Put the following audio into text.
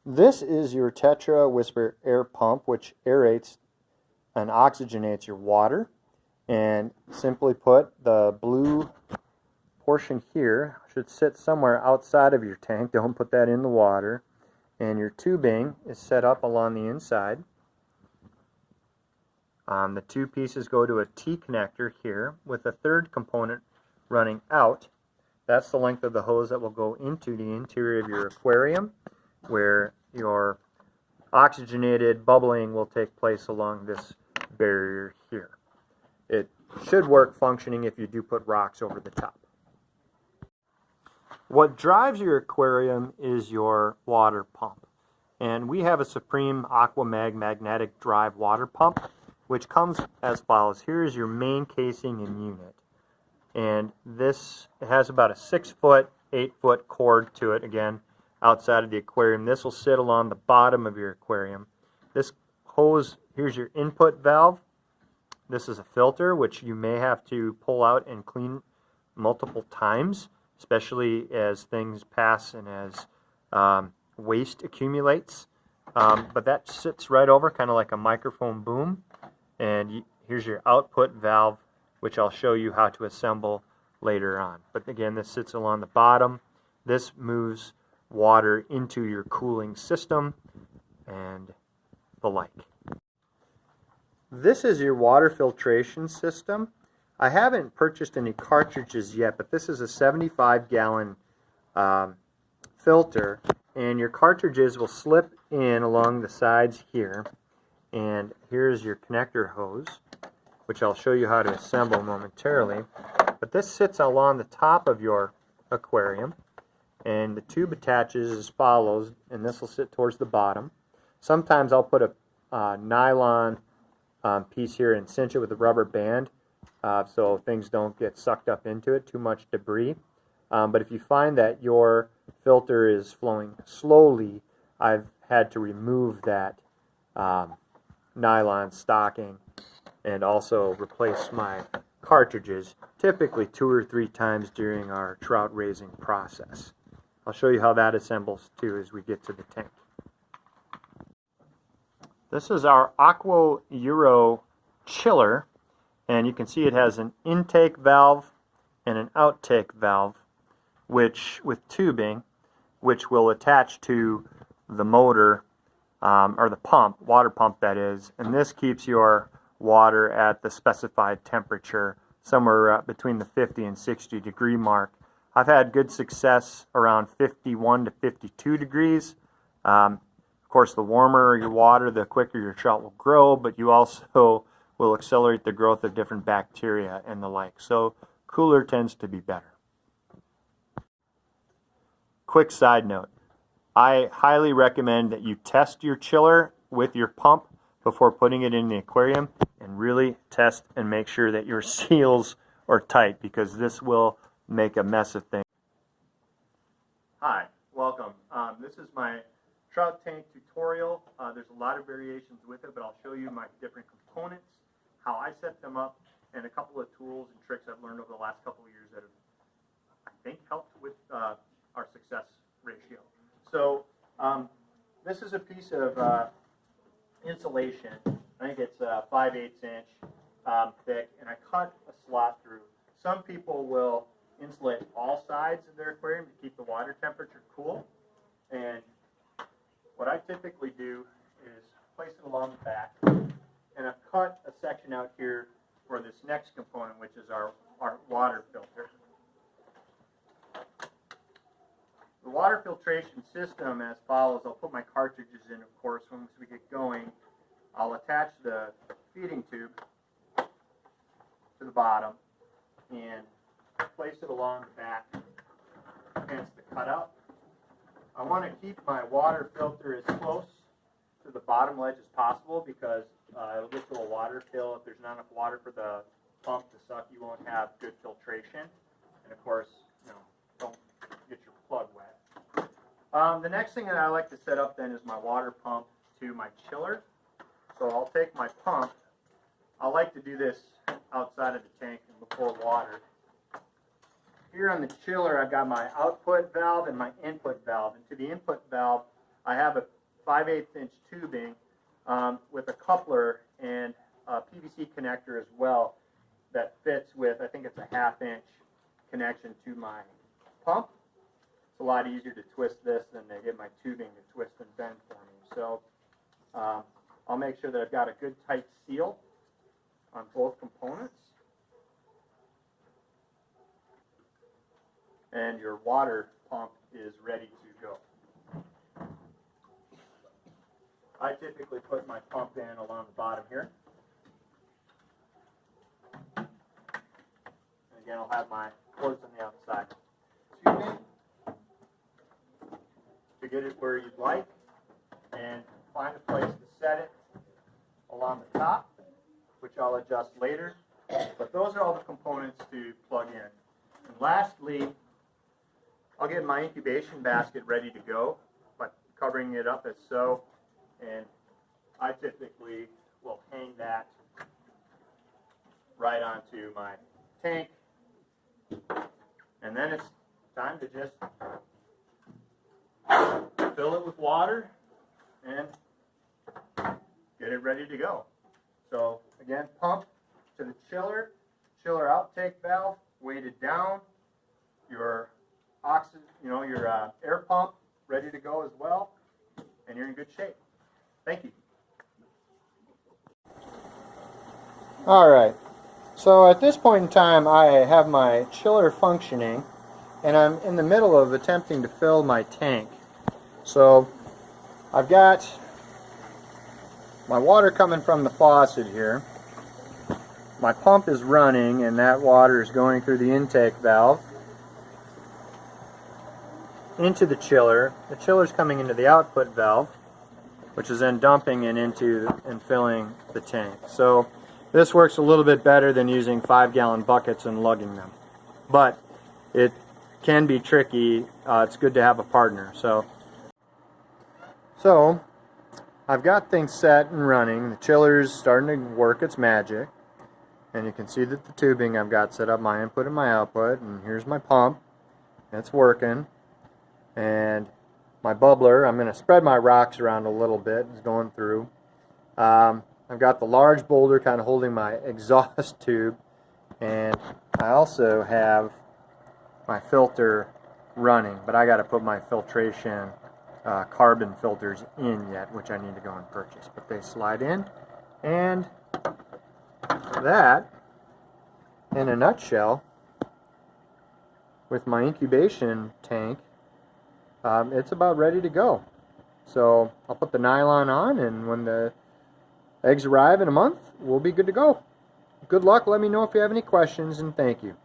This is your Tetra Whisper air pump, which aerates and oxygenates your water. And simply put, the blue portion here should sit somewhere outside of your tank. Don't put that in the water. And your tubing is set up along the inside. The two pieces go to a T connector here with a third component running out. That's the length of the hose that will go into the interior of your aquarium, where your oxygenated bubbling will take place along this barrier here. It should work functioning if you do put rocks over the top. What drives your aquarium is your water pump. And we have a Supreme AquaMag magnetic drive water pump, which comes as follows. Here is your main casing and unit. And this has about a 6-foot, 8-foot cord to it, again, outside of the aquarium. This will sit along the bottom of your aquarium. This hose, here's your input valve. This is a filter, which you may have to pull out and clean multiple times, especially as things pass and as waste accumulates. But that sits right over, kind of like a microphone boom. And here's your output valve, which I'll show you how to assemble later on. But again, this sits along the bottom. This moves water into your cooling system and the like. This is your water filtration system. I haven't purchased any cartridges yet, but this is a 75-gallon filter, and your cartridges will slip in along the sides here. And here's your connector hose, which I'll show you how to assemble momentarily. But this sits along the top of your aquarium, and the tube attaches as follows, and this will sit towards the bottom. Sometimes I'll put a nylon piece here and cinch it with a rubber band so things don't get sucked up into it, too much debris. But if you find that your filter is flowing slowly, I've had to remove that nylon stocking and also replace my cartridges, typically 2 or 3 times during our trout raising process. I'll show you how that assembles too as we get to the tank. This is our Aqua Euro chiller, and you can see it has an intake valve and an outtake valve, which with tubing, which will attach to the motor or the pump, water pump that is, and this keeps your water at the specified temperature, somewhere between the 50 and 60 degree mark. I've had good success around 51 to 52 degrees. Of course, the warmer your water, the quicker your trout will grow, but you also will accelerate the growth of different bacteria and the like. So cooler tends to be better. Quick side note. I highly recommend that you test your chiller with your pump before putting it in the aquarium, and really test and make sure that your seals are tight, because this will make a mess of things. Hi, welcome. This is my trout tank tutorial. There's a lot of variations with it, but I'll show you my different components, how I set them up, and a couple of tools and tricks I've learned over the last couple of years that have, I think, helped with our success ratio. So this is a piece of insulation. I think it's 5/8 inch thick, and I cut a slot through. Some people will insulate all sides of their aquarium to keep the water temperature cool. And what I typically do is place it along the back, and I've cut a section out here for this next component, which is our water filter. The water filtration system as follows. I'll put my cartridges in, of course, once we get going. I'll attach the feeding tube to the bottom and place it along the back against the cutout. I want to keep my water filter as close to the bottom ledge as possible, because it'll get to a water fill. If there's not enough water for the pump to suck, you won't have good filtration. And of course, don't get your plug wet. The next thing that I like to set up then is my water pump to my chiller. So I'll take my pump. I like to do this outside of the tank and before water. Here on the chiller, I've got my output valve and my input valve. And to the input valve, I have 5/8 inch tubing with a coupler and a PVC connector as well that fits with, I think it's a 1/2 inch connection to my pump. It's a lot easier to twist this than to get my tubing to twist and bend for me. So I'll make sure that I've got a good tight seal on both components. And your water pump is ready to go. I typically put my pump in along the bottom here. And again, I'll have my ports on the outside. Tubing to get it where you'd like, and find a place to set it along the top, which I'll adjust later. But those are all the components to plug in. And lastly, I'll get my incubation basket ready to go by covering it up as so, and I typically will hang that right onto my tank, and then it's time to just fill it with water and get it ready to go. So again, pump to the chiller outtake valve weighted down, your oxygen, your air pump ready to go as well, and you're in good shape. Thank you. All right. So at this point in time, I have my chiller functioning, and I'm in the middle of attempting to fill my tank. So I've got my water coming from the faucet here. My pump is running, and that water is going through the intake valve into the chiller. The chiller's coming into the output valve, which is then dumping it into and filling the tank. So this works a little bit better than using 5-gallon buckets and lugging them, but it can be tricky. It's good to have a partner. So I've got things set and running. The chiller's starting to work its magic, and you can see that the tubing I've got set up, my input and my output, and here's my pump. It's working. And my bubbler, I'm going to spread my rocks around a little bit. It's going through. I've got the large boulder kind of holding my exhaust tube, and I also have my filter running, but I got to put my filtration carbon filters in yet, which I need to go and purchase. But they slide in, and that, in a nutshell, with my incubation tank, it's about ready to go. So I'll put the nylon on, and when the eggs arrive in a month, we'll be good to go. Good luck. Let me know if you have any questions, and thank you.